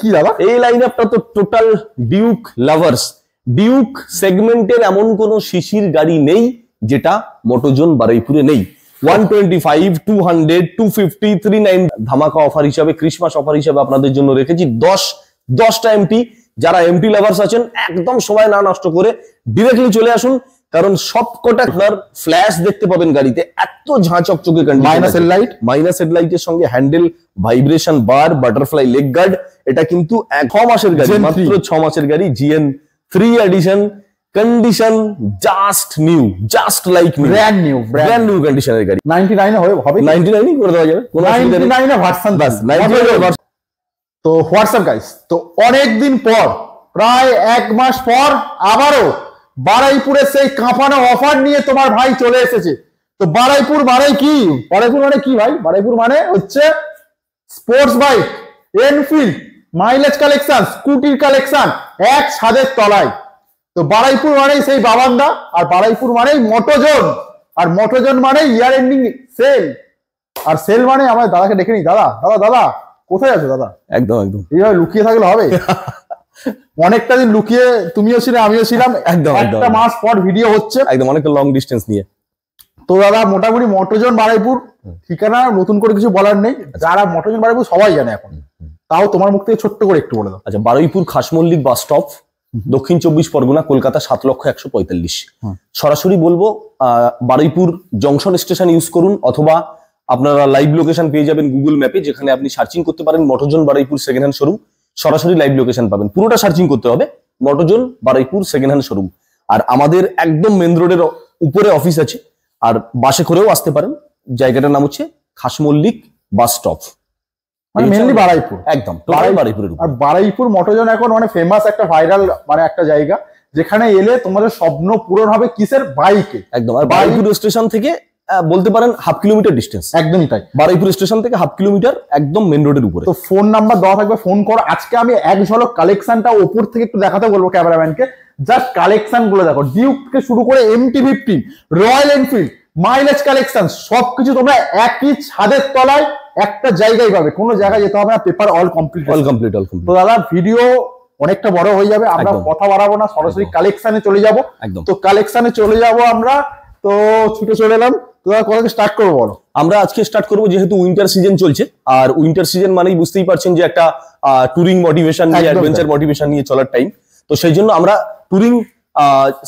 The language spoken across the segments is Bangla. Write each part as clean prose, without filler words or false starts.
কি দাদা এই লাইনআপটা তো টোটাল ডিউক লাভার্স। ডিউক সেগমেন্টের এমন কোন শিশির গাড়ি নেই যেটা মোটোজোন বারুইপুরে নেই। 125, 200, 250, 390 ধামাকা অফার হিসাবে, ক্রিসমাস অফার হিসাবে আপনাদের জন্য রেখেছি 10টা এমটি। যারা এমটি লাভার্স আছেন একদম সময় না নষ্ট করে ডিরেক্টলি চলে আসুন, কারণ সবকটা আপনার ফ্ল্যাশ দেখতে পাবেন গাড়িতে, এত ঝাঁ চকচকে কন্ডিশন। মাইনাস হেডলাইটের সঙ্গে হ্যান্ডেল, ভাইব্রেশন বার, বাটারফ্লাই লেগ গার্ড। এটা কিন্তু 6 মাসের গাড়ি, মাত্র 6 মাসের গাড়ি। GN 3 edition, condition just new, just like brand new কন্ডিশনের গাড়ি। 99 এ হবে, 99 করে দেওয়া যাবে, 99 এ ভার্সন বাস 99। তো হোয়াটসঅ্যাপ গাইস, তো অনেকদিন পর, প্রায় 1 মাস পর আবারও বারুইপুরে সেই কাঁপানো অফার নিয়ে তোমার ভাই চলে এসেছে। তো বারুইপুর মানে কি? বারুইপুর মানে কি ভাই? বারুইপুর মানে হচ্ছে sports bike, Enfield, mileage collection, স্কুটির কালেকশন এক ছাদের তলায়। তো বারুইপুর মানেই সেই বাবান্দা, আর বারুইপুর মানেই মোটোজোন, আর মোটোজোন মানে ইয়ার এন্ডিং সেল। আর সেল মানে আমার দাদাকে ডেকে নি। দাদা দাদা দাদা কোথায় আছো দাদা? একদম একদম এইভাবে লুকিয়ে থাকলে হবে? অনেকটা দিন লুকিয়ে তুমিও ছিলে, আমিও ছিলাম, একটা মাস পর ভিডিও হচ্ছে, একদম অনেকটা লং ডিস্টেন্স নিয়ে। তো দাদা মোটামুটি মোটোজোন বারুইপুর ঠিকানা নতুন করে কিছু বলার নেই, যারা মোটোজোন বারুইপুর সবাই জানে এখন, তাও তোমার মুখ থেকে ছোট্ট করে একটু বলে দাও। আচ্ছা, বারুইপুর খাসমল্লিক বাস স্টপ, দক্ষিণ 24 পরগনা, কলকাতা 7,145,000। সরাসরি বলবো বারুইপুর জংশন স্টেশন ইউজ করুন, অথবা আপনারা লাইভ লোকেশন পেয়ে যাবেন গুগল ম্যাপে, যেখানে আপনি সার্চিং করতে পারেন মোটোজোন বারুইপুর সেকেন্ড হ্যান্ড শোরুম। সরাসরি লাইভ লোকেশন পাবেন, পুরোটা সার্চিং করতে হবে মোটোজোন বারুইপুর সেকেন্ড হ্যান্ড শোরুম। আর আমাদের একদম মেন রোডের উপরে অফিস আছে, আর বাসে করেও আসতে পারেন। জায়গাটার নাম হচ্ছে খাসমল্লিক বাস স্টপ, মানে মেইনলি বারুইপুর, একদম বারুইপুরের। আর বারুইপুর মোটোজোন এখন মানে ফেমাস একটা ভাইরাল মানে একটা জায়গা, যেখানে এলে তোমাদের স্বপ্ন পূরণ হবে কিসের? বাইকে। একদম। আর বারুইপুর স্টেশন থেকে বলতে পারেন 1/2 কিলোমিটার ডিস্টেন্স। একদমই তাই, বারুইপুর স্টেশন থেকে 1/2 কিলোমিটার, একদম মেন রোডের উপরে। তো ফোন নাম্বার দেওয়া থাকবে, ফোন করো। আজকে আমি এক ঝলক কালেকশনটা উপর থেকে একটু দেখাতে বলবো ক্যামেরাম্যানকে। জাস্ট কালেকশন গুলো দেখো, ডিউক থেকে শুরু করে MT-50, royal Enfield, mileage collection, সবকিছু তোমরা একই ছাদের তলায় একটা জায়গায় পাবে, কোনো জায়গায় যেতে হবে না। Paper all complete. তো দাদা ভিডিও অনেকটা বড় হয়ে যাবে, আমরা কথা বাড়াবো না, সরাসরি কালেকশনে চলে যাব। তো কালেকশনে চলে যাব আমরা, তো ছুটে চলে এলাম। তো দাদা কোথা থেকে স্টার্ট করবো বলো? আমরা আজকে স্টার্ট করবো, যেহেতু উইন্টার সিজন চলছে, আর উইন্টার সিজন মানেই বুঝতেই পারছেন যে একটা টুরিং মোটিভেশন নিয়ে, অ্যাডভেঞ্চার মোটিভেশন নিয়ে চলার টাইম। তো সেই জন্য আমরা টুরিং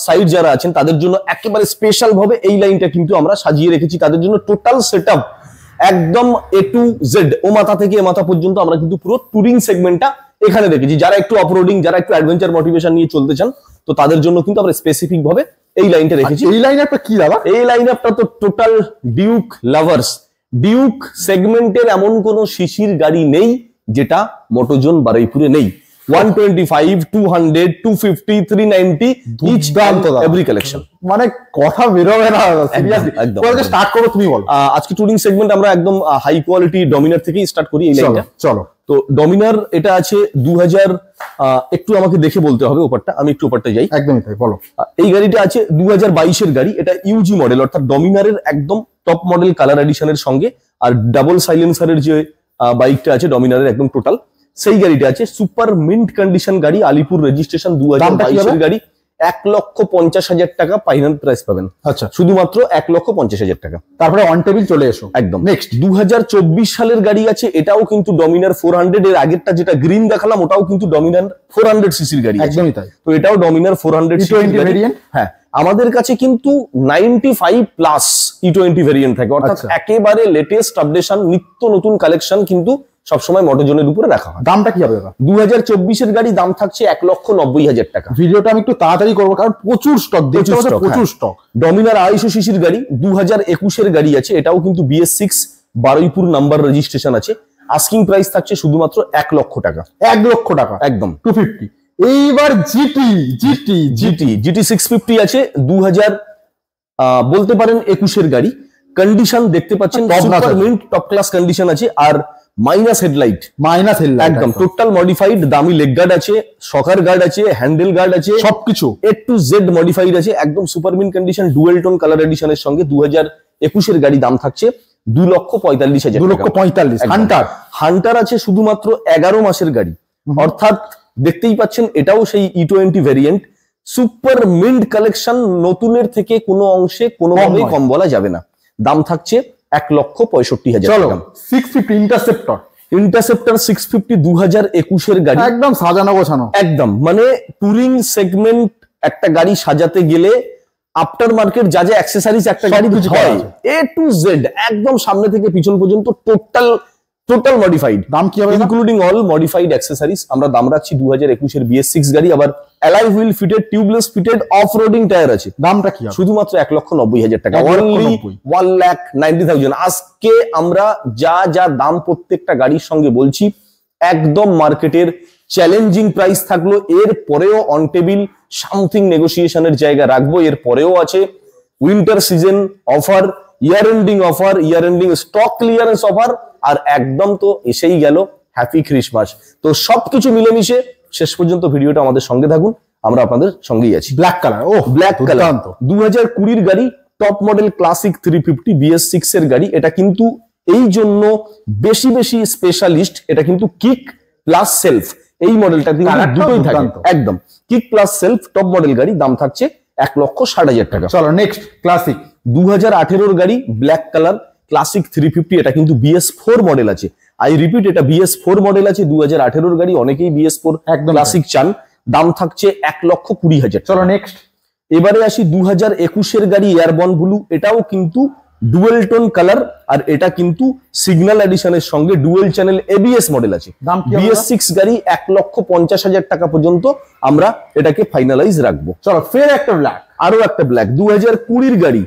সাইড যারা আছেন তাদের জন্য একেবারে স্পেশাল ভাবে এই লাইনটা কিন্তু আমরা সাজিয়ে রেখেছি। তাদের জন্য টোটাল সেটআপ একদম A to Z, ও মাথা থেকে এ মাথা পর্যন্ত আমরা কিন্তু পুরো টুরিং সেগমেন্টটা এখানে রেখেছি। যারা একটু অফরোডিং, যারা একটু অ্যাডভেঞ্চার মোটিভেশন নিয়ে চলতে চান, তো তাদের জন্য কিন্তু আমরা স্পেসিফিক ভাবে এই লাইনটা রেখেছি। এই লাইনআপটা কি দাদা? এই লাইনআপটা তো টোটাল ডিউক লাভার্স। ডিউক সেগমেন্টের এমন কোন শিশির গাড়ি নেই যেটা মোটোজোন বারুইপুরে নেই। 125, 200, 250, 390 ইচ দাম তো এভরি কালেকশন, মানে কথা বেরোবে না সিরিয়াসলি। কোথা স্টার্ট করো তুমি বলো? আজকে টুরিং সেগমেন্ট আমরা একদম হাই কোয়ালিটি ডমিনার থেকেই স্টার্ট করি এই লাইনটা। চলো। তো ডমিনার এটা আছে 2000, একটু আমাকে দেখে বলতে হবে ওপারটা, আমি একটু ওপারটা যাই। একদমই তাই, বলো। এই গাড়িটা আছে 2022 এর গাড়ি, এটা ইউজি মডেল, অর্থাৎ ডমিনারের একদম টপ মডেল কালার এডিশনের সঙ্গে, আর ডাবল সাইলেন্সারের যে বাইকটা আছে ডমিনারের একদম টোটাল, সেই গাড়িটা আছে। সুপার মিন্ট কন্ডিশন গাড়ি, আলিপুর রেজিস্ট্রেশন, 2022 এর গাড়ি। 1,50,000 টাকা ফাইনাল প্রাইস পাবেন। আচ্ছা, শুধুমাত্র 1,50,000 টাকা। তারপরে অন টেবিল চলে এসো। একদম। নেক্সট 2024 সালের গাড়ি আছে, এটাও কিন্তু ডমিনার 400। এর আগেরটা যেটা গ্রিন দেখালাম ওটাও কিন্তু ডমিনার 400 সিসির গাড়ি। একদমই তাই। তো এটাও ডমিনার 400 E20 ভেরিয়েন্ট। হ্যাঁ, আমাদের কাছে কিন্তু 95 প্লাস E20 ভেরিয়েন্ট থাকে, অর্থাৎ একেবারে লেটেস্ট আপডেশন, নিত্য নতুন কালেকশন কিন্তু সবসময় মোটোজোনের উপরে রাখা হয়। দামটা কি হবে? 2024 এর গাড়ি দাম থাকছে 1,90,000 টাকা। ভিডিওটা আমি একটু তাড়াতাড়ি করবো, কারণ প্রচুর স্টক, প্রচুর স্টক। ডমিনার 250 সিসির গাড়ি, 2021 এর গাড়ি আছে, এটাও কিন্তু BS6 বারুইপুর নাম্বার রেজিস্ট্রেশন আছে। আস্কিং প্রাইস থাকছে শুধুমাত্র 1 লক্ষ টাকা। 1 লক্ষ টাকা, একদম 250। এইবার GT 650 আছে, 2000 বলতে পারেন 21 এর গাড়ি। কন্ডিশন দেখতে পাচ্ছেন super mint, top class condition আছে। আর মাইনাস হেডলাইট, একদম টোটাল মডিফাইড। দামি লেগ গার্ড আছে, শকার গার্ড আছে, হ্যান্ডেল গার্ড আছে, সবকিছু A to Z মডিফাইড আছে, একদম super mint condition, dual tone colour এডিশনের সঙ্গে। 2021 এর গাড়ি দাম থাকছে 2,45,000 টাকা। 2,45,000। হান্টার আছে শুধুমাত্র 11 মাসের গাড়ি, অর্থাৎ দেখতেই পাচ্ছেন এটাও সেই E20 variant, super mint collection, নতুনের থেকে কোনো অংশে কোনোভাবেই কম বলা যাবে না। দাম থাকছে 1,65,000 চলো টাকা। 650 ইন্টারসেপ্টর, ইন্টারসেপ্টর 650 2021 গাড়ি, একদম সাজানো গোছানো, একদম মানে টুরিং সেগমেন্ট একটা গাড়ি সাজাতে গেলে আফটার মার্কেট যা যা অ্যাক্সেসরিজ একটা গাড়ি হয় A to Z একদম সামনে থেকে পিছন পর্যন্ত টোটাল মডিফাইড। দাম কি হবে? Including all modified accessories. আমরা দাম রাখছি 2021 এর BS6 গাড়ি, আবার alloy wheel fitted, tubeless fitted, off roading tyre আছে। দামটা কি হবে? শুধুমাত্র 1,90,000 টাকা, অনলি 1,90,000। আজকে আমরা যা যা দাম প্রত্যেকটা গাড়ির সঙ্গে বলছি একদম মার্কেটের চ্যালেঞ্জিং প্রাইস থাকলো। এর পরেও অন টেবিল সামথিং নেগোসিয়েশনের জায়গা রাখবো। এর পরেও আছে winter season offer, year ending stock clearance offer, আর একদম তো এসেই গেল হ্যাপি ক্রিসমাস। তো সবকিছু মিলেমিশে শেষ পর্যন্ত ভিডিওটা আমাদের সঙ্গে থাকুন, আমরা আপনাদের সঙ্গেই আছি। ব্ল্যাক কালার, ও ব্ল্যাক কালার 2020 গাড়ি, টপ মডেল ক্লাসিক 350 BS6 এর গাড়ি। এটা কিন্তু এই জন্য বেশি স্পেশালিস্ট, এটা কিন্তু কিক প্লাস সেলফ, এই মডেলটা কিন্তু দুটোই থাকে একদম kick plus self, top model গাড়ি। দাম থাকছে 1,60,000 টাকা। চলো নেক্সট ক্লাসিক 2018 গাড়ি, ব্ল্যাক কালার, ক্লাসিক 350। এটা কিন্তু BS4 মডেল আছে, আই রিপিট এটা BS4 মডেল আছে। 2018 গাড়ি, অনেকেই BS4 ক্লাসিক চান। দাম থাকছে 1,20,000। চলো নেক্সট এবারে আসি 2021 এর গাড়ি, এয়ারবর্ন ব্লু। এটাও কিন্তু ডুয়েল টোন কালার, আর এটা কিন্তু সিগন্যাল এডিশনের সঙ্গে ডুয়েল চ্যানেল ABS মডেল আছে। BS6 গাড়ি 1,50,000 টাকা পর্যন্ত আমরা এটাকে ফাইনালাইজ রাখবো। চলো ফের একটা ব্ল্যাক, আরো একটা ব্ল্যাক 2020 গাড়ি,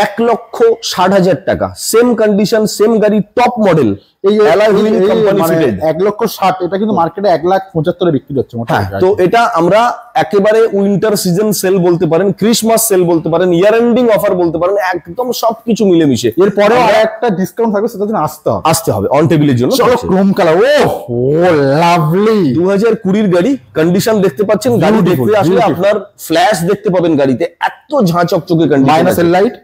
1,60,000 টাকা, সেম কন্ডিশন, সেম গাড়ি, টপ মডেল, এই কোম্পানি ফিটেড 1,60,000। এটা কিন্তু মার্কেটে 1,75,000 বিক্রি হচ্ছে মোটামুটি। তো এটা আমরা একেবারে উইন্টার সিজন সেল বলতে পারেন, ক্রিসমাস সেল বলতে পারেন, ইয়ার এন্ডিং অফার বলতে পারেন, একদম সবকিছু মিলেমিশে। এরপরে আর একটা ডিসকাউন্ট থাকবে, সেটার জন্য আসতে হবে অন টেবিলের জন্য। চলো ক্রোম কালার, ও লাভলি 2020 গাড়ি, কন্ডিশন দেখতে পাচ্ছেন। গাড়ি দেখতে আসলে আপনার ফ্ল্যাশ দেখতে পাবেন গাড়িতে, এত ঝাঁ চকচকে কন্ডিশন।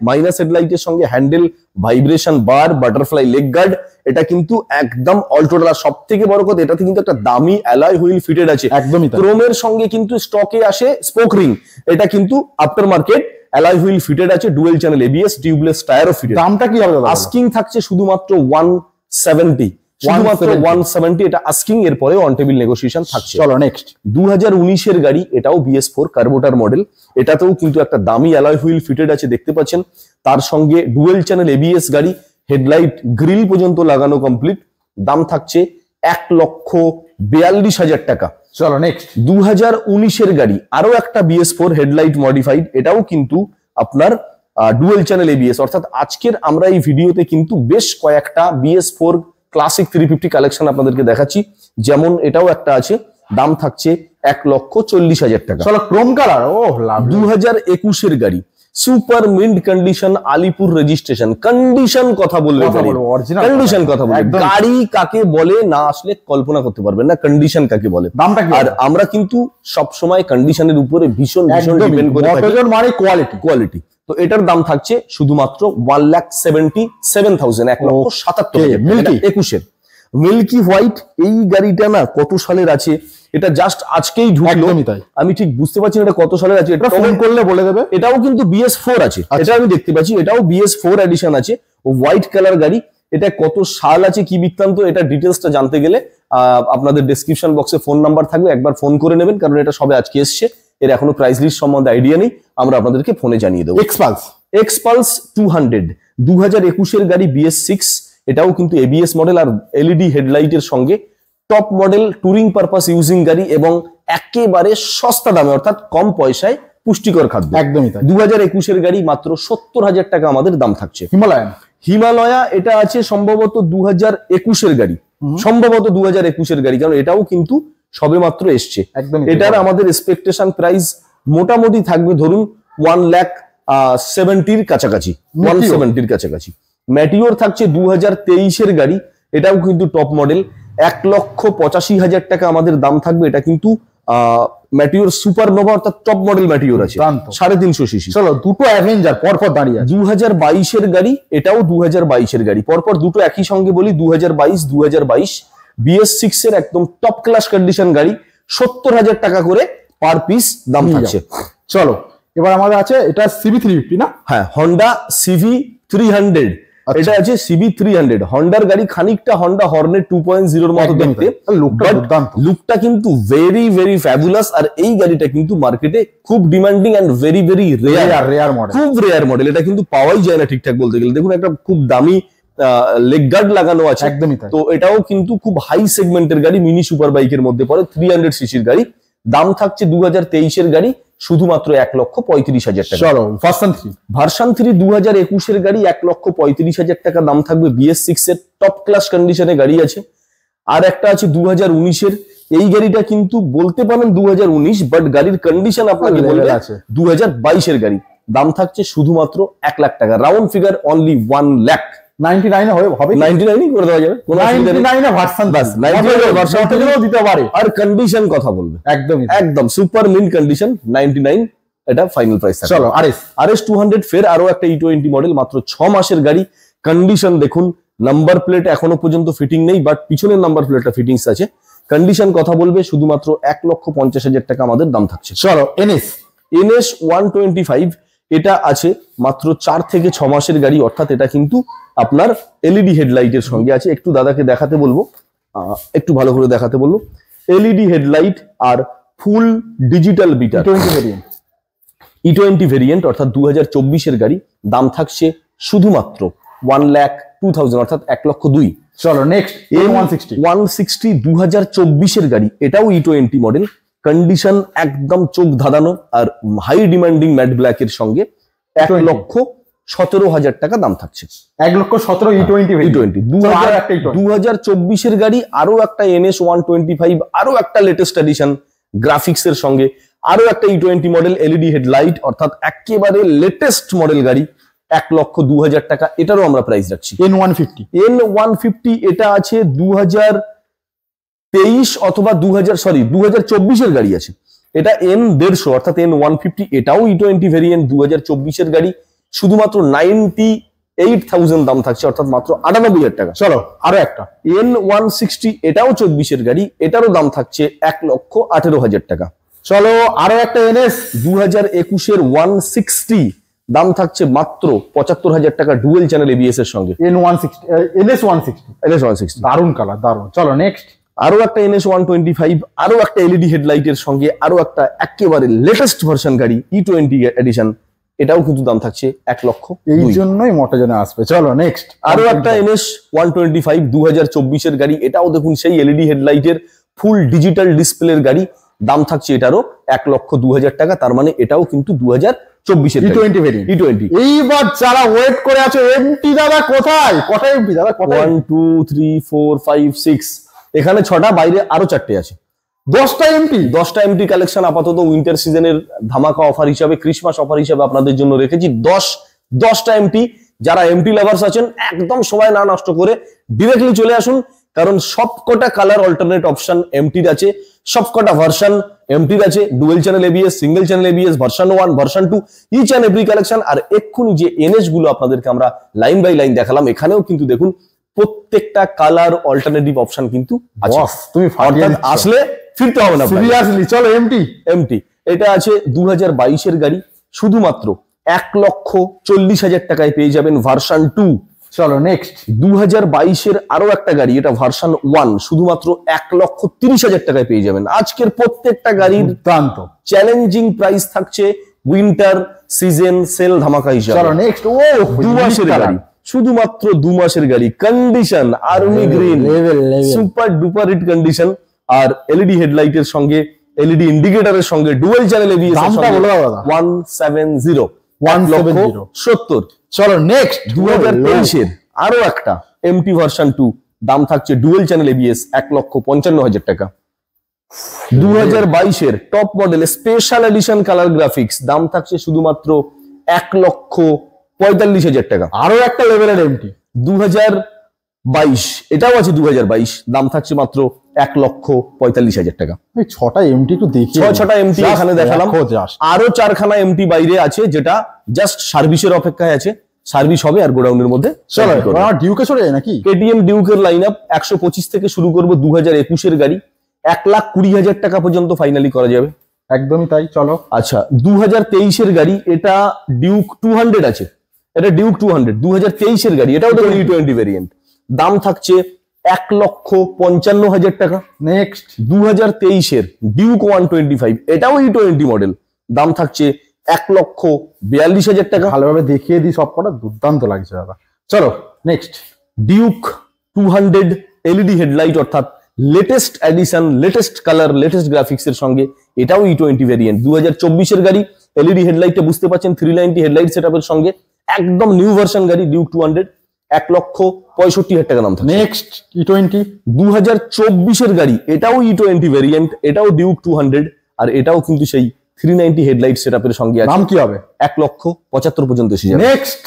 মাইনাস হেডলাইটের সঙ্গে হ্যান্ডেল, ভাইব্রেশন বার, বাটারফ্লাই লেগ গার্ড। এটা কিন্তু একদম অল্টোরা। সব থেকে বড় কথা, এটাতে কিন্তু একটা দামি অ্যালয় হুইল ফিটেড আছে, একদমই ক্রোমের সঙ্গে কিন্তু স্টকে আসে স্পোক রিং। এটা কিন্তু after market alloy wheel fitted আছে, ডুয়েল চ্যানেল ABS, টিউবলেস টায়ারও ফিটেড। দামটা কি হবে? আস্কিং থাকছে শুধুমাত্র 170, শুধুমাত্র 170। এটা আস্কিং, এর পরেও অন টেবিল নেগোসিয়েশন থাকছে। চলো নেক্সট 2019 এর গাড়ি, এটাও BS4 কার্বোটার মডেল। এটাতেও কিন্তু একটা দামি অ্যালয় হুইল ফিটেড আছে, দেখতে পাচ্ছেন। তার সঙ্গে ডুয়েল চ্যানেল ABS গাড়ি, হেডলাইট গ্রিল পর্যন্ত লাগানো কমপ্লিট। দাম থাকছে 1,42,000 টাকা। চলো নেক্সট 2019 এর গাড়ি, আরো একটা BS4 হেডলাইট মডিফাইড। এটাও কিন্তু আপনার ডুয়েল চ্যানেল ABS। অর্থাৎ আজকের আমরা এই ভিডিওতে কিন্তু বেশ কয়েকটা BS4 ক্লাসিক 350 কালেকশন আপনাদেরকে দেখাচ্ছি। যেমন এটাও একটা আছে, দাম থাকছে 1,40,000 টাকা। চলো ক্রোম কালার, ও 2021 এর গাড়ি, super mint condition, Alipur registration. Condition কথা বলবে, কন্ডিশন কথা বলবে। গাড়ি কাকে বলে না আসলে কল্পনা করতে পারবেন না, কন্ডিশন কাকে বলে। আর আমরা কিন্তু সব সময় কন্ডিশনের উপরে ভীষণ ডিপেন্ড করে থাকি, মানে কোয়ালিটি। তো এটার দাম থাকছে শুধুমাত্র 1,77,000, 1,77,000। 21 মিল্কি হোয়াইট। এই গাড়িটা না কত সালের আছে, এটা জাস্ট আজকেই ঢুকলো, আমি ঠিক বুঝতে পারছি না এটা কত সালের আছে। এটা ফোন করলে বলে দেবে। এটাও কিন্তু BS4 আছে, এটা আমি দেখতে পাচ্ছি, এটাও BS4 এডিশন আছে, হোয়াইট কালার গাড়ি। এটা কত সাল আছে, কি বৃত্তান্ত, এটা ডিটেলসটা জানতে গেলে আপনাদের ডেসক্রিপশন বক্সে ফোন নাম্বার থাকবে, একবার ফোন করে নেবেন, কারণ এটা সবে আজকে এসছে, এর এখনো প্রাইস লিস্ট সম্বন্ধে আইডিয়া নেই, আমরা আপনাদেরকে ফোনে জানিয়ে দেবো। এক্সপালস 200 2021 এর গাড়ি, BS6। এটাও কিন্তু ABS মডেল আর LED হেডলাইটের সঙ্গে, top model, touring purpose using গাড়ি, এবং একেবারে সস্তা দামে, অর্থাৎ কম পয়সায় পুষ্টিকর খাদ্য। একদমই তাই। 2021 এর গাড়ি, মাত্র 70,000 টাকা আমাদের দাম থাকছে। হিমালয়া এটা আছে সম্ভবত 2021 এর গাড়ি, সম্ভবত 2021 এর গাড়ি, কারণ এটাও কিন্তু সবে মাত্র এসছে। এটার আমাদের এক্সপেকটেশন প্রাইস মোটামুটি থাকবে ধরুন 1,70,000 কাছাকাছি, 170 কাছাকাছি। ম্যাটিওর থাকছে 2023 এর গাড়ি, এটাও কিন্তু টপ মডেল, 1,85,000 টাকা আমাদের দাম থাকবে। এটা কিন্তু ম্যাটিওর সুপারনোভা, অর্থাৎ টপ মডেল ম্যাটিওর আছে, 350 সিসি। চলো দুটো অ্যাভেঞ্জার পরপর দাঁড়িয়ে আছে। 2022 এর গাড়ি, এটাও 2022 এর গাড়ি, পরপর দুটো একই সঙ্গে বলি, 2022 BS6 এর একদম টপ ক্লাস কন্ডিশন গাড়ি, 70,000 টাকা করে পার পিস দাম থাকছে। চলো এবার আমাদের আছে এটা CB350 না? হ্যাঁ, হন্ডা CV300, এটা আছে CB300 হন্ডার গাড়ি, খানিকটা হন্ডা হর্নেট 2.0 এর মতো দেখতে, লুকটা কিন্তু ভেরি ভেরি ফ্যাবুলাস। আর এই গাড়িটা কিন্তু মার্কেটে খুব demanding and very very rare model, খুব রেয়ার মডেল। এটা কিন্তু পাওয়াই যায় না ঠিকঠাক বলতে গেলে। দেখুন একটা খুব দামি লেগ গার্ড লাগানো আছে, একদমই তাই। তো এটাও কিন্তু খুব হাই সেগমেন্টের গাড়ি, মিনি সুপার বাইকের মধ্যে পড়ে, 300 সিসির গাড়ি। দাম থাকছে 2023 এর গাড়ি শুধুমাত্র 1,35,000 টাকা। চলো ভার্সন 3 2021 এর গাড়ি 1,35,000 টাকা দাম থাকবে। BS6 এর টপ ক্লাস কন্ডিশনে গাড়ি আছে। আর একটা আছে 2019 এর, এই গাড়িটা কিন্তু বলতে পারেন 2019, বাট গাড়ির কন্ডিশন আপনাকে বলবে 2022 এর গাড়ি। দাম থাকছে শুধুমাত্র 1 লাখ টাকা, রাউন্ড ফিগার অনলি 1 লাখ। 99 হবে 99 করে দেওয়া যাবে, কোনো অসুবিধা নেই। 99 ভার্সন, বাস 99 ভার্সন থেকেও দিতে পারে। আর কন্ডিশন কথা বলবে একদম সুপার মিন্ট কন্ডিশন, 99 এটা ফাইনাল প্রাইস। চলো RS 200 ফের আরো একটা E20 মডেল, মাত্র 6 মাসের গাড়ি। কন্ডিশন দেখুন, নাম্বার প্লেট এখনো পর্যন্ত ফিটিং নেই, বাট পিছনের নাম্বার প্লেটটা ফিটিংস আছে। কন্ডিশন কথা বলবে শুধুমাত্র 1,50,000 টাকা আমাদের দাম থাকছে। চলো NS 125, এটা আছে মাত্র 4 থেকে 6 মাসের গাড়ি, অর্থাৎ এটা কিন্তু আপনার LED হেডলাইটের সঙ্গে আছে। একটু দাদাকে দেখাতে বলবো, একটু ভালো করে দেখাতে বলবো। LED হেডলাইট আর full digital meter, E20 variant অর্থাৎ 2024 এর গাড়ি। দাম থাকছে শুধুমাত্র 1,02,000 অর্থাৎ 1,02,000। চলো নেক্সট A160 2024 এর গাড়ি, এটাও E20 মডেল। কন্ডিশন একদম চোখ ধাঁধানো আর হাই ডিমান্ডিং ম্যাট ব্ল্যাক এর সঙ্গে 1,17,000 টাকা দাম থাকছে। 1,17,000 E20 2024 এর গাড়ি। আরো একটা NS 125, আরো একটা লেটেস্ট এডিশন গ্রাফিক্স এর সঙ্গে, আরো একটা E20 মডেল, LED হেডলাইট অর্থাৎ একেবারে লেটেস্ট মডেল গাড়ি, 1,02,000 টাকা। এটারও আমরা প্রাইস রাখছি। N150 এটা আছে 2023 অথবা 2024 এর গাড়ি আছে। এটা N150 অর্থাৎ N150, এটাও E20 ভেরিয়েন্ট, 2024 এর গাড়ি। শুধুমাত্র 98,000 দাম থাকছে, অর্থাৎ মাত্র 98,000 টাকা। চলো আরো একটা N160, এটাও 24 এর গাড়ি, এটারও দাম থাকছে 1,18,000 টাকা। চলো আরো একটা NS 2021 এর 160, দাম থাকছে মাত্র 75,000 টাকা, ডুয়েল চ্যানেল ABS এর সঙ্গে। NS 160 দারুন কালার, দারুন। চলো নেক্সট আরো একটা NS 125, আরো একটা LED হেডলাইটের সঙ্গে আরো একটা একেবারে লেটেস্ট ভার্সন গাড়ি, E20 এডিশন। এটাও কিন্তু দাম থাকছে 1,02,000। এই জন্যই মোটরজনে আসবে। চলো নেক্সট আরো একটা NS 125 2024 এর গাড়ি, এটাও দেখুন সেই LED হেডলাইটের ফুল ডিজিটাল ডিসপ্লের গাড়ি। দাম থাকছে এটারও 1,02,000 টাকা। তার মানে এটাও কিন্তু 2024 এর E20 ভেরিয়েন্ট। E20 এইবার যারা ওয়েট করে আছে, এমটি দাদা কোথায়? কটা এমটি দাদা? 1 2 3 4 5 6, এখানে 6টা, বাইরে আরো 4টে আছে। 10টা এমটি কালেকশন আপাতত উইন্টার সিজনের ধামাকা অফার হিসাবে, ক্রিসমাস অফার হিসাবে আপনাদের জন্য রেখেছি। 10টা এমটি। যারা এমটি লাভার্স আছেন, একদম সময় না নষ্ট করে ডিরেক্টলি চলে আসুন, কারণ সবকটা কালার অল্টারনেট অপশন এমটির আছে, সবকটা ভার্সন এমটির আছে। Dual channel ABS, single channel ABS, version 1, version 2, each and every collection. আর এক্ষুনি যে NS গুলো আপনাদেরকে আমরা লাইন বাই লাইন দেখালাম, এখানেও কিন্তু দেখুন প্রত্যেকটা কালার অল্টারনেটিভ অপশন কিন্তু আছে। তুমি আসলে ফিরতে হবে না, সিরিয়াসলি। চলো এমটি এটা আছে 2022 এর গাড়ি, শুধুমাত্র 1,40,000 টাকায় পেয়ে যাবেন ভার্সন 2। চলো নেক্সট 2022 এর আরো একটা গাড়ি, এটা ভার্সন 1, শুধুমাত্র 1,30,000 টাকায় পেয়ে যাবেন। আজকের প্রত্যেকটা গাড়ির দুর্দান্ত চ্যালেঞ্জিং প্রাইস থাকছে উইন্টার সিজন সেল ধামাকা হিসাবে। চলো নেক্সট 2 মাসের গাড়ি, শুধুমাত্র 2 মাসের গাড়ি, condition army green, super duper hit condition, আর LED হেডলাইটের সঙ্গে, LED ইন্ডিকেটরের সঙ্গে, ডুয়েল চ্যানেল ABS এর সঙ্গে 1,70,000। চলো নেক্সট 2023 এর আরো একটা এমটি ভার্সন 2, দাম থাকছে ডুয়েল চ্যানেল ABS 1,55,000 টাকা। 2022 এর top model special edition colour graphics, দাম থাকছে শুধুমাত্র 1,45,000 টাকা। আরো একটা লেভেলের এমটি 2022, এটাও আছে 2022, দাম থাকছে মাত্র 1,45,000 টাকা। 6টা এমটি একটু দেখি। 6টা এমটি এখানে দেখালাম, আরো 4খানা এমটি বাইরে আছে, যেটা জাস্ট সার্ভিসের অপেক্ষায় আছে। সার্ভিস হবে আর গোডাউনের মধ্যে চলো আমার ডিউকে চলে যায় নাকি? কেটিএম ডিউকের লাইন আপ 125 থেকে শুরু করবো 2021-এর গাড়ি, 1,20,000 টাকা পর্যন্ত ফাইনালি করা যাবে। একদমই তাই, চলো। আচ্ছা 2023-এর গাড়ি, এটা ডিউক 200 আছে, এটা ডিউক 200 2023-এর গাড়ি, এটাও দেখুন E20 ভেরিয়েন্ট, দাম থাকছে 1,55,000 টাকা। নেক্সট 2023-এর ডিউক 125, এটাও E20 মডেল, দাম থাকছে 1,42,000 টাকা। ভালোভাবে দেখিয়ে দিই সব কটা, দুর্দান্ত লাগছে দাদা। চলো নেক্সট ডিউক 200 এলইডি হেডলাইট, অর্থাৎ latest addition, latest colour, latest graphics এর সঙ্গে, এটাও E20 ভেরিয়েন্ট, 2024-এর গাড়ি। এলইডি হেডলাইটটা বুঝতে পাচ্ছেন 390 হেডলাইট সেটআপের সঙ্গে, একদম নিউ ভার্সন গাড়ি ডিউক 200, 1,65,000 টাকা দাম থাকে। নেক্সট E20 2024-এর গাড়ি, এটাও E20 ভেরিয়েন্ট, এটাও ডিউক 200, আর এটাও কিন্তু সেই 390 হেডলাইট সেটআপের সঙ্গে আছে। দাম কি হবে? 1,75,000 পর্যন্ত এসে যাবে। নেক্সট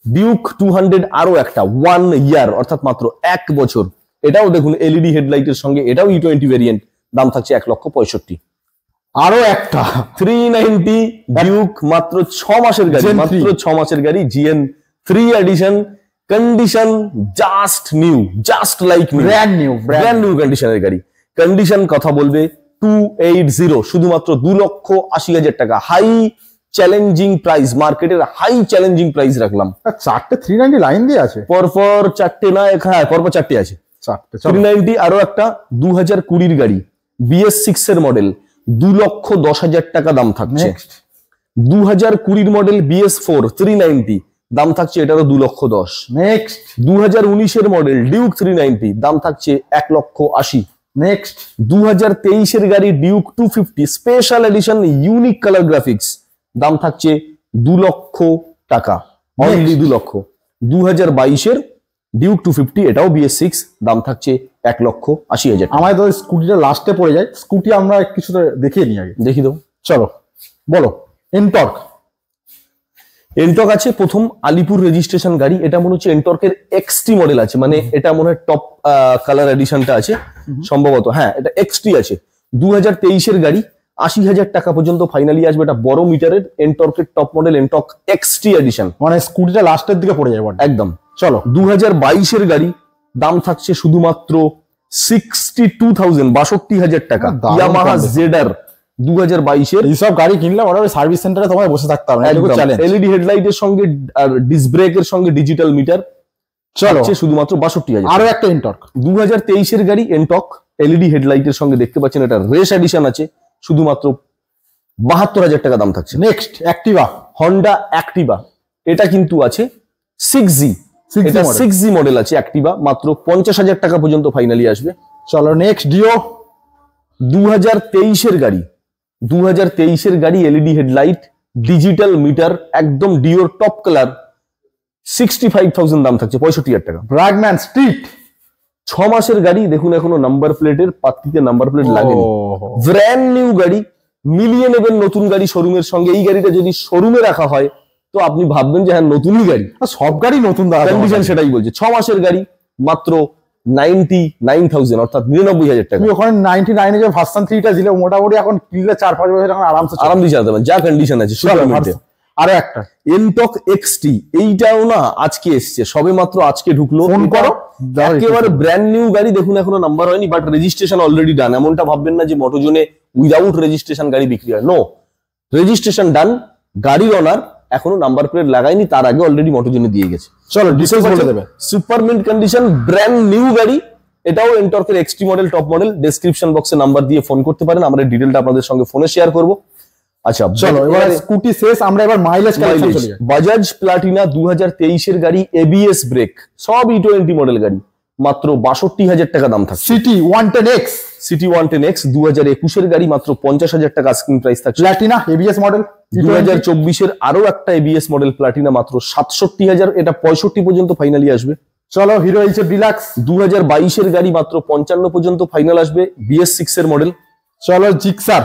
ডিউক 200 আরো একটা 1 ইয়ার, অর্থাৎ মাত্র 1 বছর, এটাও দেখুন এলইডি হেডলাইটের সঙ্গে, এটাও E20 ভেরিয়েন্ট, দাম থাকছে 1,65,000। আরো একটা 390 ডিউক, মাত্র 6 মাসের গাড়ি, Gen 3 মাত্র 6 মাসের গাড়ি, GN 3 edition, condition just new, just like new, brand new, brand new কন্ডিশনের গাড়ি। কন্ডিশন কথা বলবে 280, শুধুমাত্র 2,80,000 টাকা। হাই চ্যালেঞ্জিং প্রাইস, মার্কেটের হাই চ্যালেঞ্জিং প্রাইস রাখলাম। চারটে 390 লাইন দিয়ে আছে, পরপর চারটে না, হ্যাঁ পরপর চারটে আছে। চারটে 390 আরো একটা 2020-এর গাড়ি, BS6 এর মডেল, 2,10,000 টাকা দাম থাকছে। নেক্সট 2020 মডেল BS4 390, দাম থাকছে এটারও 2,10,000। নেক্সট 2019-এর মডেল ডিউক 390, দাম থাকছে 1,80,000। নেক্সট 2023-এর গাড়ি Duke 250 special edition unique colour graphics, দাম থাকছে 2,00,000 টাকা, অনলি 2,00,000। 2022-এর ডিউক 250, এটাও BS6, দাম থাকছে 1,80,000 টাকা। আমায় তো স্কুটিটা লাস্টে পড়ে যায়, স্কুটি আমরা কিছুটা দেখিয়ে নিই আগে। দেখি দেবো। চলো বলো। এনটর্ক আছে প্রথম আলিপুর রেজিস্ট্রেশন গাড়ি, এটা মনে হচ্ছে এনটর্কের XT মডেল আছে, মানে এটা মনে হয় টপ কালার এডিশনটা আছে সম্ভবত, হ্যাঁ এটা XT আছে। 2023-এর গাড়ি, 80,000 টাকা পর্যন্ত ফাইনালি আসবে, এটা বড় মিটারের এনটর্কের top model, Ntorq XT edition, মানে স্কুটিটা লাস্টের দিকে পড়ে যায় একদম। চলো 2022-এর গাড়ি, দাম থাকছে শুধুমাত্র 62,000, 62,000 টাকা। দারুণ ইয়ামাহা condition। জেডার 2022-এর, এইসব গাড়ি কিনলে ওরা সার্ভিস সেন্টারে তোমায় বসে থাকতে হবে, এটুকু চ্যালেঞ্জ। এলইডি হেডলাইটের সঙ্গে আর ডিস্ক ব্রেকের সঙ্গে ডিজিটাল মিটার, চলো শুধুমাত্র 62,000। আরো একটা এনটর্ক 2023-এর গাড়ি এনটক এলইডি হেডলাইটের সঙ্গে, দেখতে পাচ্ছেন এটা রেস এডিশন আছে, শুধুমাত্র 72,000 টাকা দাম থাকছে। নেক্সট অ্যাক্টিভা, হন্ডা অ্যাক্টিভা, এটা কিন্তু আছে 6G, এটা 6G মডেল আছে অ্যাক্টিভা, মাত্র 50,000 টাকা পর্যন্ত ফাইনালি আসবে। চলো নেক্সট ডিও 2023-এর গাড়ি, 2023-এর গাড়ি এলইডি হেডলাইট, ডিজিটাল মিটার, একদম ডিওর টপ কালার, 65,000 দাম থাকছে, 65,000 টাকা। ব্র্যাগম্যান স্ট্রিট 6 মাসের গাড়ি, দেখুন এখনো নাম্বার প্লেটের পাত্তিতে নাম্বার প্লেট লাগেনি, ব্র্যান্ড নিউ গাড়ি, মিলিয়ে নেবেন নতুন গাড়ি শোরুমের সঙ্গে। এই গাড়িটা যদি শোরুমে রাখা হয় তো আপনি ভাববেন যে হ্যাঁ নতুনই গাড়ি, সব গাড়ি নতুন দাদা, কন্ডিশন সেটাই বলছে। 6 মাসের গাড়ি, মাত্র 99,000, অর্থাৎ 99,000 টাকা। তুমি ওখানে 99 যে ভার্সন 3টা দিলে মোটামুটি এখন কিনলে 4-5 বছর এখন আরামসে আরাম দিয়ে চালাতে পারেন, যা কন্ডিশন আছে। আরো একটা এনটক XT, এইটাও না আজকে এসছে, সবে মাত্র আজকে ঢুকলো, ফোন করো, একেবারে ব্র্যান্ড নিউ গাড়ি, দেখুন এখনো নাম্বার হয়নি, বাট রেজিস্ট্রেশন অলরেডি ডান। এমনটা ভাববেন না যে মোটোজোনে উইদাউট রেজিস্ট্রেশন গাড়ি বিক্রি হয়, নো, রেজিস্ট্রেশন ডান, গাড়ির ওনার এখনো নাম্বার প্লেট লাগায়নি, তার আগে অলরেডি মোটোজোনে দিয়ে গেছে। চলো ডিটেইলস বলে দেবে। Super mint condition, brand new গাড়ি, এটাও এনটর্কের XT model, top model. Description বক্সে নাম্বার দিয়ে ফোন করতে পারেন, আমরা ডিটেইলটা আপনাদের সঙ্গে ফোনে শেয়ার করব। আচ্ছা চলো এবার স্কুটি শেষ, আমরা এবার মাইলেজ কালেকশন চলে যাই। বাজাজ প্লাটিনা 2023-এর গাড়ি, ABS ব্রেক, সব E20 মডেল গাড়ি, মাত্র 62,000 টাকা দাম থাকছে। সিটি 110X, সিটি 110X 2021-এর গাড়ি, মাত্র 50,000 টাকা আস্কিং প্রাইস থাকছে। প্লাটিনা ABS মডেল 2024-এর আরো একটা ABS মডেল প্লাটিনা, মাত্র 67,000, এটা 65 পর্যন্ত ফাইনালি আসবে। চলো হিরো এইচএফ ডিলাক্স 2022-এর গাড়ি, মাত্র 55 পর্যন্ত ফাইনাল আসবে, BS6 এর মডেল। চলো জিক্সার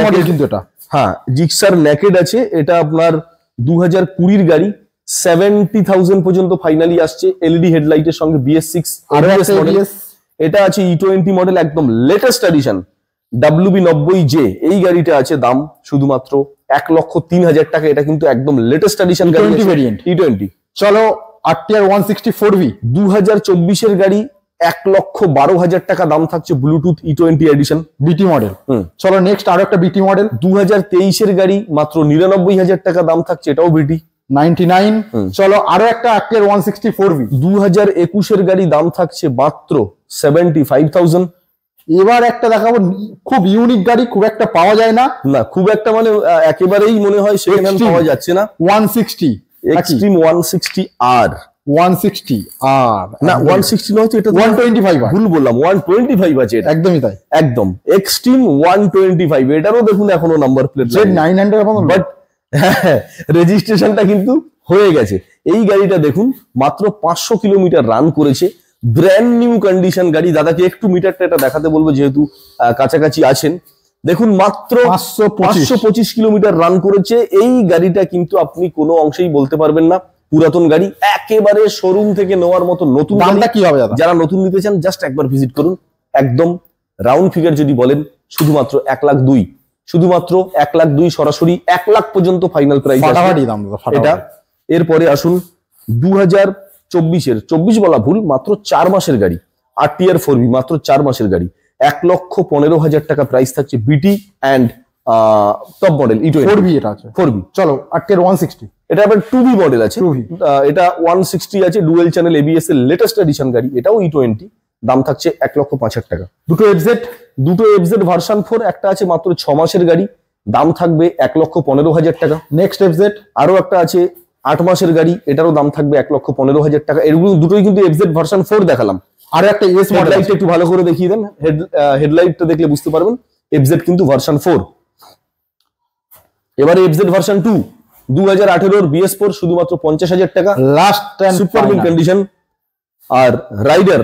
মডেল, কিন্তু এটা হ্যাঁ জিক্সার নেকেড আছে, এটা আপনার 2020-এর গাড়ি, 70,000 পর্যন্ত ফাইনালি আসছে, এলইডি হেডলাইটের সঙ্গে BS6 আর একটা মডেল। এটা আছে E20 মডেল, একদম লেটেস্ট এডিশন, WB90J এই গাড়িটা আছে দাম শুধুমাত্র 1,03,000 টাকা। এটা কিন্তু একদম লেটেস্ট এডিশন গাড়ি, ভেরিয়েন্ট E20। চলো RTR 164V 2024 গাড়ি 1,12,000 টাকা দাম থাকছে, ব্লুটুথ E20 এডিশন বিটি মডেল। চলো নেক্সট আরো একটা বিটি মডেল 2023 গাড়ি মাত্র 99,000 টাকা দাম থাকছে, এটাও বিটি 99। চলো আরো একটা RTR 164V 2021 গাড়ি দাম থাকছে মাত্র 75,000। এবার একটা দেখাবো খুব ইউনিক গাড়ি, খুব একটা পাওয়া যায় না, না খুব একটা মানে একেবারেই মনে হয় সেকেন্ড হ্যান্ড পাওয়া যাচ্ছে না। 160 এক্সট্রিম 160R 160R না 160 নয় তো, এটা 125 ভুল বললাম, 125 আছে এটা। একদমই তাই, একদম এক্সট্রিম 125। এটারও দেখুন এখনো নাম্বার প্লেট Z900 বাট রেজিস্ট্রেশনটা কিন্তু হয়ে গেছে। এই গাড়িটা দেখুন মাত্র 500 কিলোমিটার রান করেছে, ব্র্যান্ড নিউ কন্ডিশন গাড়ি। দাদাকে একটু মিটারটা এটা দেখাতে বলবো যেহেতু কাছাকাছি আছেন। দেখুন মাত্র 525 কিলোমিটার রান করেছে এই গাড়িটা, কিন্তু আপনি কোনো অংশেই বলতে পারবেন না পুরাতন গাড়ি, একেবারে শোরুম থেকে নেওয়ার মতো নতুন। দামটা কি হবে দাদা? যারা নতুন নিতে চান জাস্ট একবার ভিজিট করুন। একদম রাউন্ড ফিগার যদি বলেন শুধুমাত্র 1,02,000, শুধুমাত্র 1,02,000, সরাসরি 1 লাখ পর্যন্ত ফাইনাল প্রাইস এটা। এরপরে আসুন 2024-এর 24 বলা ভুল, মাত্র 4 মাসের গাড়ি RTR 4V, মাত্র 4 মাসের গাড়ি 1,15,000 টাকা প্রাইস থাকছে, বিটি and top model E20 4V এটা আছে 4V। চলো RTR 160 এটা আবার 2V মডেল আছে, এটা 160 আছে, ডুয়েল চ্যানেল ABS এর লেটেস্ট এডিশন গাড়ি, এটাও E20, দাম থাকছে 1,05,000 টাকা। দুটো FZ ভার্সন 4, একটা আছে মাত্র 6 মাসের গাড়ি, দাম থাকবে 1,15,000 টাকা। নেক্সট FZ আরো একটা আছে 8 মাসের গাড়ি, এটারও দাম থাকবে 1,15,000 টাকা। এগুলো দুটোই কিন্তু FZ ভার্সন 4 দেখালাম। আর একটা এস মডেল একটু ভালো করে দেখিয়ে দেন, হেডলাইটটা দেখলে বুঝতে পারবেন FZ কিন্তু ভার্সন 4। এবারে FZ ভার্সন 2 2018 BS4, শুধুমাত্র 50,000 টাকা, লাস্ট সুপার মিল কন্ডিশন। আর রাইডার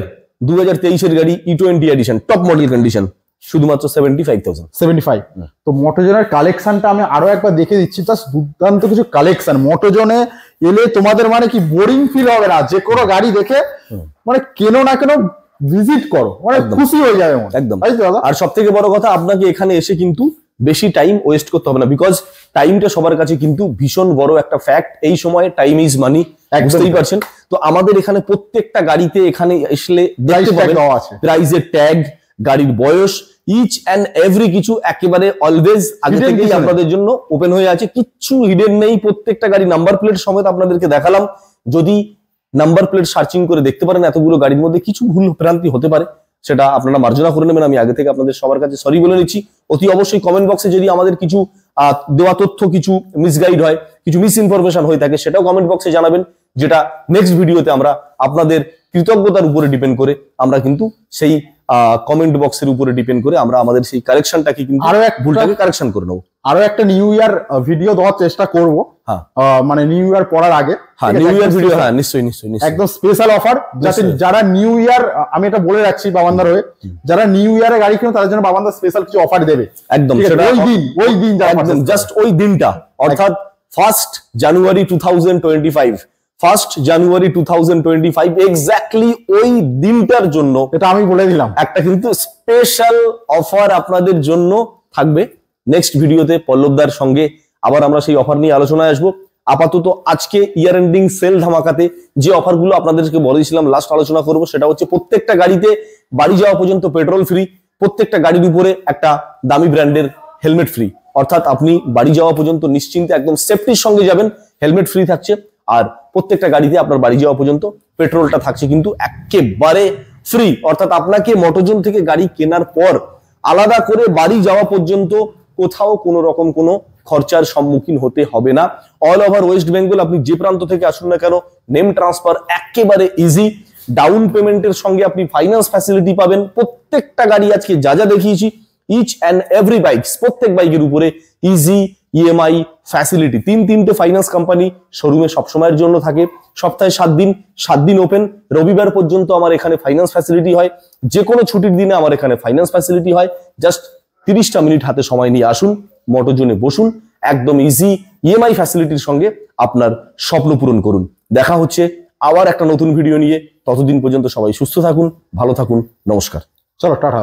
2023 গাড়ি E20 addition top model condition, শুধুমাত্র 75,000। তো মোটোজনের কালেকশনটা আমি আরো একবার দেখে দিচ্ছি, জাস্ট দুর্দান্ত কিছু কালেকশন। মোটোজনে এলে তোমাদের মানে কি বোরিং ফিল হবে না, যে কোনো গাড়ি দেখে মানে কেনো না কেন ভিজিট করো, মানে খুশি হয়ে যাবে একদম। আর সব থেকে বড় কথা, আপনাকে এখানে এসে কিন্তু বেশি টাইম ওয়েস্ট করতে হবে না, বিকজ টাইমটা সবার কাছে কিন্তু ভীষণ বড় একটা ফ্যাক্ট। এই সময় টাইম ইজ মানি, বুঝতেই পারছেন। তো আমাদের এখানে প্রত্যেকটা গাড়িতে এখানে আসলে দেখতে পাবেন প্রাইজের ট্যাগ, গাড়ির বয়স, ইচ অ্যান্ড এভরি কিছু একেবারে অলওয়েজ আগে থেকেই আপনাদের জন্য ওপেন হয়ে আছে, কিচ্ছু হিডেন নেই। প্রত্যেকটা গাড়ি নাম্বার প্লেট সমেত আপনাদেরকে দেখালাম। যদি নাম্বার প্লেট সার্চিং করে দেখতে পারেন এতগুলো গাড়ির মধ্যে কিছু ভুল ভ্রান্তি হতে পারে, সেটা আপনারা মার্জনা করে নেবেন। আমি আগে থেকে আপনাদের সবার কাছে সরি বলে নিচ্ছি। অতি অবশ্যই কমেন্ট বক্সে যদি আমাদের কিছু দেওয়া তথ্য কিছু মিসগাইড হয়, কিছু মিস ইনফরমেশন হয়ে থাকে, সেটাও কমেন্ট বক্সে জানাবেন, যেটা নেক্সট ভিডিওতে আমরা আপনাদের কৃতজ্ঞতার উপরে ডিপেন্ড করে আমরা কিন্তু সেই কমেন্ট বক্সের উপরে ডিপেন্ড করে আমরা আমাদের সেই কারেকশনটাকে কিন্তু আরো এক ভুলটাকে কারেকশন করে নেবো। আরো একটা নিউ ইয়ার ভিডিও দেওয়ার চেষ্টা করবো, মানে নিউ ইয়ার পড়ার আগে। নিউ ইয়ার ভিডিও, হ্যাঁ নিশ্চয়ই নিশ্চয়ই একদম স্পেশাল অফার, যাতে যারা নিউ ইয়ার, আমি এটা বলে রাখছি বাবান্দার হয়ে, যারা নিউ ইয়ারে গাড়ি কিনে তাদের জন্য বাবান্দা স্পেশাল কিছু অফার দেবে। একদম ওই দিন জাস্ট ওই দিনটা, অর্থাৎ 1 জানুয়ারি 2025, 1 জানুয়ারি 2025 এক্স্যাক্টলি ওই দিনটার জন্য, এটা আমি বলে দিলাম, একটা কিন্তু স্পেশাল অফার আপনাদের জন্য থাকবে। নেক্সট ভিডিওতে পল্লবদার সঙ্গে আবার আমরা সেই অফার নিয়ে আলোচনায় আসবো। আপাতত আজকে ইয়ার এন্ডিং সেল ধামাকাতে যে অফারগুলো আপনাদেরকে বলেছিলাম লাস্ট আলোচনা করব, সেটা হচ্ছে প্রত্যেকটা গাড়িতে বাড়ি যাওয়া পর্যন্ত পেট্রোল ফ্রি, প্রত্যেকটা গাড়ির উপরে একটা দামি ব্র্যান্ডের হেলমেট ফ্রি, অর্থাৎ আপনি বাড়ি যাওয়া পর্যন্ত নিশ্চিন্তে একদম সেফটির সঙ্গে যাবেন, হেলমেট ফ্রি থাকছে। আর প্রত্যেকটা গাড়িতে আপনার বাড়ি যাওয়া পর্যন্ত পেট্রোলটা থাকছে কিন্তু একেবারে ফ্রি, অর্থাৎ আপনাকে মোটোজোন থেকে গাড়ি কেনার পর আলাদা করে বাড়ি যাওয়া পর্যন্ত কোথাও কোনো রকম কোনো খরচার সম্মুখীন হতে হবে না। অল ওভার ওয়েস্ট বেঙ্গল আপনি যে প্রান্ত থেকে আসুন না কেন, নেম ট্রান্সফার একেবারে ইজি, ডাউন পেমেন্টের সঙ্গে আপনি ফাইন্যান্স ফ্যাসিলিটি পাবেন। প্রত্যেকটা গাড়ি আজকে যা যা দেখিয়েছি, ইচ অ্যান্ড এভরি বাইকস, প্রত্যেক বাইকের উপরে ইজি EMI ফ্যাসিলিটি। তিনটে ফাইন্যান্স কোম্পানি শোরুমে সবসময়ের জন্য থাকে, সপ্তাহে 7 দিন ওপেন, রবিবার পর্যন্ত আমার এখানে ফাইন্যান্স ফ্যাসিলিটি হয়, যে কোনো ছুটির দিনে আমার এখানে ফাইন্যান্স ফ্যাসিলিটি হয়। জাস্ট 30টা মিনিট হাতে সময় নিয়ে আসুন, মোটোজোনে বসুন, একদম ইজি EMI ফ্যাসিলিটির সঙ্গে আপনার স্বপ্ন পূরণ করুন। দেখা হচ্ছে আবার একটা নতুন ভিডিও নিয়ে, ততদিন পর্যন্ত সবাই সুস্থ থাকুন, ভালো থাকুন, নমস্কার। চলো টাটা।